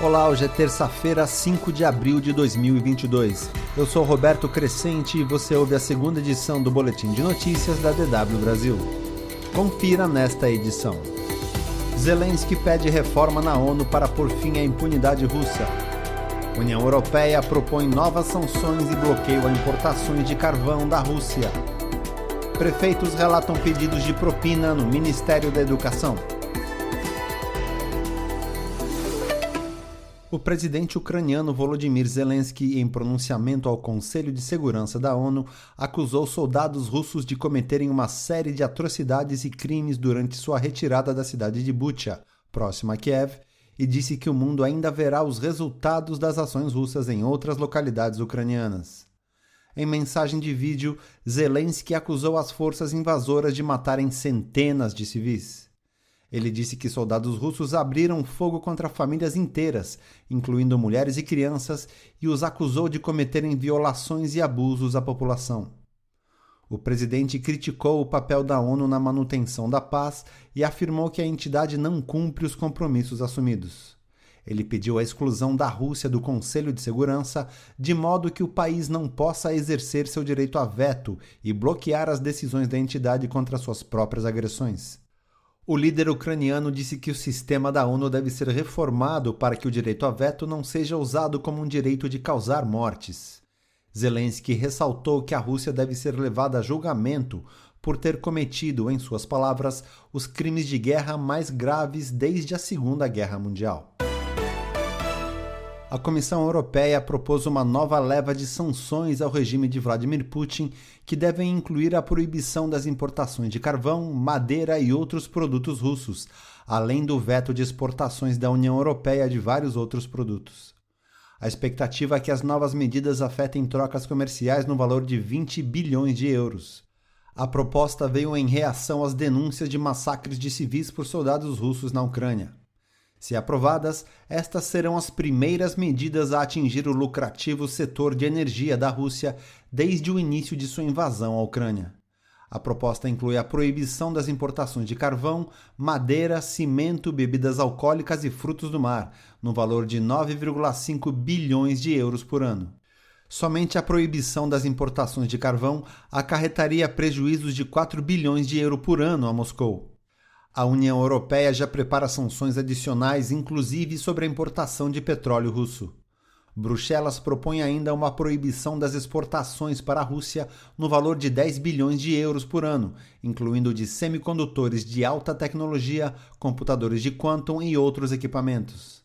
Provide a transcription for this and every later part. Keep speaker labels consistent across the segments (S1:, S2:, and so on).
S1: Olá, hoje é terça-feira, 5 de abril de 2022. Eu sou Roberto Crescente e você ouve a segunda edição do Boletim de Notícias da DW Brasil. Confira nesta edição. Zelensky pede reforma na ONU para pôr fim à impunidade russa. União Europeia propõe novas sanções e bloqueio a importações de carvão da Rússia. Prefeitos relatam pedidos de propina no Ministério da Educação. O presidente ucraniano Volodymyr Zelensky, em pronunciamento ao Conselho de Segurança da ONU, acusou soldados russos de cometerem uma série de atrocidades e crimes durante sua retirada da cidade de Bucha, próxima a Kiev, e disse que o mundo ainda verá os resultados das ações russas em outras localidades ucranianas. Em mensagem de vídeo, Zelensky acusou as forças invasoras de matarem centenas de civis. Ele disse que soldados russos abriram fogo contra famílias inteiras, incluindo mulheres e crianças, e os acusou de cometerem violações e abusos à população. O presidente criticou o papel da ONU na manutenção da paz e afirmou que a entidade não cumpre os compromissos assumidos. Ele pediu a exclusão da Rússia do Conselho de Segurança, de modo que o país não possa exercer seu direito a veto e bloquear as decisões da entidade contra suas próprias agressões. O líder ucraniano disse que o sistema da ONU deve ser reformado para que o direito a veto não seja usado como um direito de causar mortes. Zelensky ressaltou que a Rússia deve ser levada a julgamento por ter cometido, em suas palavras, os crimes de guerra mais graves desde a Segunda Guerra Mundial. A Comissão Europeia propôs uma nova leva de sanções ao regime de Vladimir Putin, que devem incluir a proibição das importações de carvão, madeira e outros produtos russos, além do veto de exportações da União Europeia de vários outros produtos. A expectativa é que as novas medidas afetem trocas comerciais no valor de 20 bilhões de euros. A proposta veio em reação às denúncias de massacres de civis por soldados russos na Ucrânia. Se aprovadas, estas serão as primeiras medidas a atingir o lucrativo setor de energia da Rússia desde o início de sua invasão à Ucrânia. A proposta inclui a proibição das importações de carvão, madeira, cimento, bebidas alcoólicas e frutos do mar, no valor de 9,5 bilhões de euros por ano. Somente a proibição das importações de carvão acarretaria prejuízos de 4 bilhões de euros por ano a Moscou. A União Europeia já prepara sanções adicionais, inclusive sobre a importação de petróleo russo. Bruxelas propõe ainda uma proibição das exportações para a Rússia no valor de 10 bilhões de euros por ano, incluindo de semicondutores de alta tecnologia, computadores de quantum e outros equipamentos.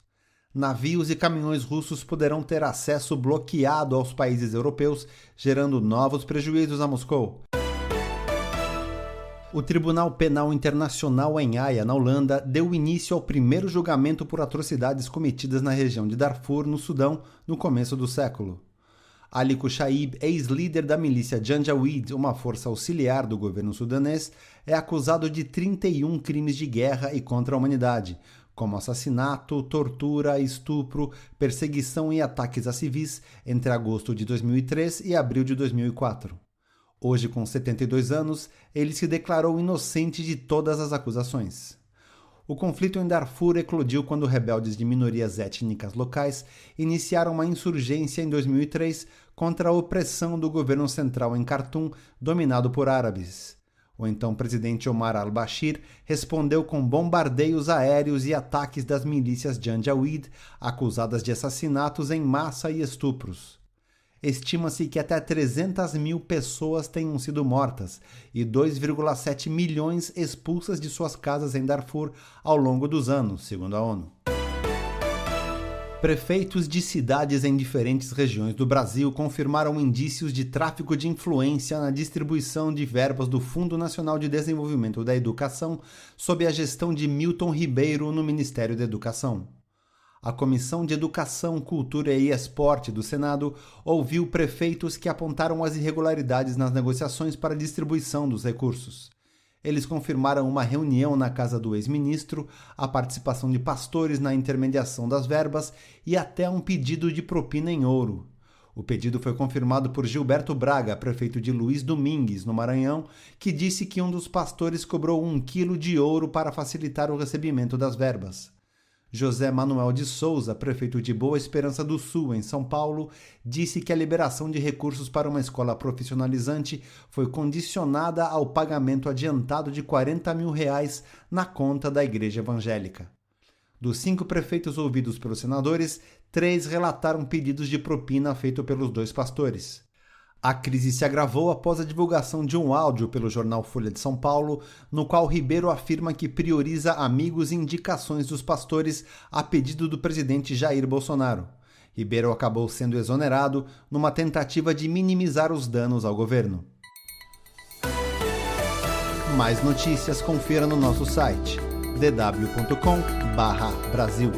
S1: Navios e caminhões russos poderão ter acesso bloqueado aos países europeus, gerando novos prejuízos a Moscou. O Tribunal Penal Internacional em Haia, na Holanda, deu início ao primeiro julgamento por atrocidades cometidas na região de Darfur, no Sudão, no começo do século. Ali Kushaib, ex-líder da milícia Janjaweed, uma força auxiliar do governo sudanês, é acusado de 31 crimes de guerra e contra a humanidade, como assassinato, tortura, estupro, perseguição e ataques a civis entre agosto de 2003 e abril de 2004. Hoje, com 72 anos, ele se declarou inocente de todas as acusações. O conflito em Darfur eclodiu quando rebeldes de minorias étnicas locais iniciaram uma insurgência em 2003 contra a opressão do governo central em Khartoum, dominado por árabes. O então presidente Omar al-Bashir respondeu com bombardeios aéreos e ataques das milícias Janjaweed, acusadas de assassinatos em massa e estupros. Estima-se que até 300 mil pessoas tenham sido mortas e 2,7 milhões expulsas de suas casas em Darfur ao longo dos anos, segundo a ONU. Prefeitos de cidades em diferentes regiões do Brasil confirmaram indícios de tráfico de influência na distribuição de verbas do Fundo Nacional de Desenvolvimento da Educação sob a gestão de Milton Ribeiro no Ministério da Educação. A Comissão de Educação, Cultura e Esporte do Senado ouviu prefeitos que apontaram as irregularidades nas negociações para a distribuição dos recursos. Eles confirmaram uma reunião na casa do ex-ministro, a participação de pastores na intermediação das verbas e até um pedido de propina em ouro. O pedido foi confirmado por Gilberto Braga, prefeito de Luiz Domingues, no Maranhão, que disse que um dos pastores cobrou 1 quilo de ouro para facilitar o recebimento das verbas. José Manuel de Souza, prefeito de Boa Esperança do Sul, em São Paulo, disse que a liberação de recursos para uma escola profissionalizante foi condicionada ao pagamento adiantado de R$40 mil na conta da Igreja Evangélica. Dos 5 prefeitos ouvidos pelos senadores, 3 relataram pedidos de propina feito pelos 2 pastores. A crise se agravou após a divulgação de um áudio pelo jornal Folha de São Paulo, no qual Ribeiro afirma que prioriza amigos e indicações dos pastores a pedido do presidente Jair Bolsonaro. Ribeiro acabou sendo exonerado numa tentativa de minimizar os danos ao governo. Mais notícias confira no nosso site dw.com/Brasil.